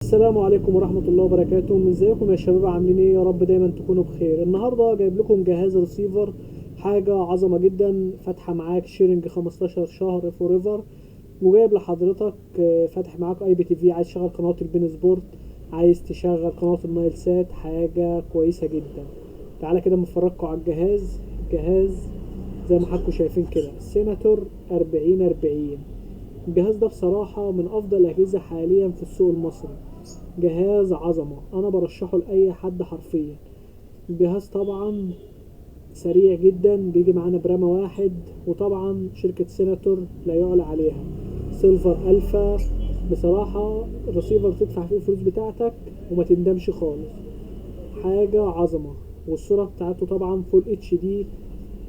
السلام عليكم ورحمة الله وبركاته. ازيكم يا شباب؟ عاملين ايه؟ يا رب دايما تكونوا بخير. النهاردة جايب لكم جهاز ريسيفر، حاجة عظمة جدا، فاتحة معاك شيرنج 15 شهر فوريفر، وجايب لحضرتك فاتح معاك اي بي تي في، عايز تشغل قناة البين سبورت، عايز تشغل قناة النايل سات، حاجة كويسة جدا. تعالى كده مفرجكم على الجهاز زي ما حضراتكم شايفين كده، سيناتور 4040. الجهاز ده بصراحة من أفضل الأجهزة حاليا في السوق المصري، جهاز عظمة، أنا برشحه لأي حد حرفيا. الجهاز طبعا سريع جدا، بيجي معانا برامة واحد، وطبعا شركة سيناتور لا يعلى عليها، سيلفر ألفا. بصراحة الرسيفر تدفع فيه الفلوس بتاعتك وما تندمش خالص، حاجة عظمة. والصورة بتاعته طبعا فول اتش دي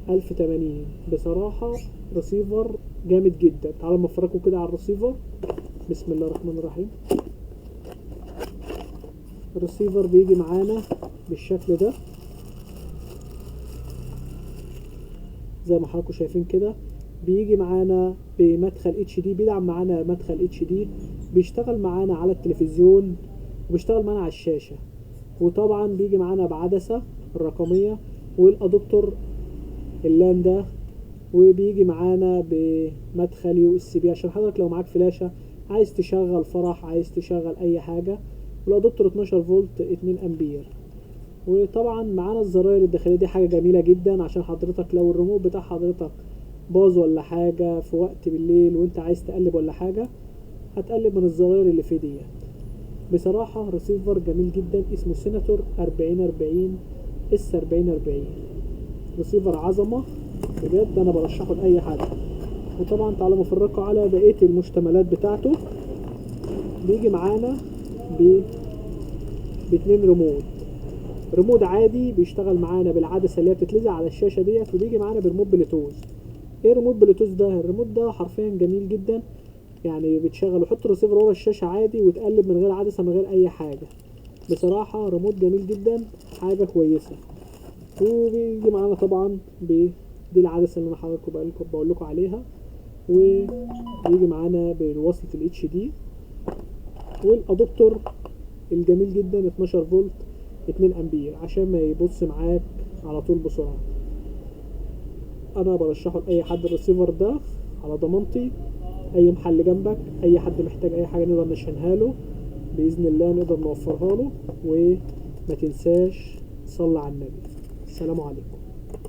1080. بصراحة رسيفر جامد جدا. تعالوا اما افرجكم كده على الرسيفر. بسم الله الرحمن الرحيم. الرسيفر بيجي معانا بالشكل ده زي ما حضراتكم شايفين كده، بيجي معانا بمدخل اتش دي، بيدعم معانا مدخل اتش دي، بيشتغل معانا على التلفزيون وبيشتغل معانا على الشاشة. وطبعا بيجي معانا بعدسة الرقمية والادابتور اللان ده، وبيجي معانا بمدخل يو اس بي عشان حضرتك لو معاك فلاشة عايز تشغل فرح، عايز تشغل اي حاجة. والادابتور 12 فولت 2 امبير. وطبعا معانا الزراير الداخلية، دي حاجة جميلة جدا عشان حضرتك لو الريموت بتاع حضرتك باظ ولا حاجة في وقت بالليل وانت عايز تقلب ولا حاجة، هتقلب من الزراير اللي في دي. بصراحة ريسيفر جميل جدا، اسمه سيناتور 4040 اس 4040. ريسيفر عظمة بجد، انا برشحه لأي حد. وطبعا تعالوا مفرقه على بقية المشتملات بتاعته. بيجي معانا باتنين ريموت عادي بيشتغل معانا بالعدسه اللي هي بتتلزق على الشاشه ديت، وبيجي معانا بريموت بلوتوث. ايه ريموت بلوتوث ده؟ الريموت ده حرفيا جميل جدا، يعني بتشغل وحط الريسيفر ورا الشاشه عادي وتقلب من غير عدسه من غير اي حاجه. بصراحه ريموت جميل جدا، حاجه كويسه. وبيجي معانا طبعا دي العدسه اللي انا حضراتكم بقول لكم عليها، وبيجي معانا بوصلة الاتش دي، والادابتور الجميل جدا 12 فولت 2 امبير عشان ما يبص معاك على طول بسرعة. انا برشحه لاي حد الريسيفر ده على ضمانتي. اي محل جنبك، اي حد محتاج اي حاجة نقدر نشحنها له باذن الله، نقدر نوفرها له. وما تنساش صلي على النبي. السلام عليكم.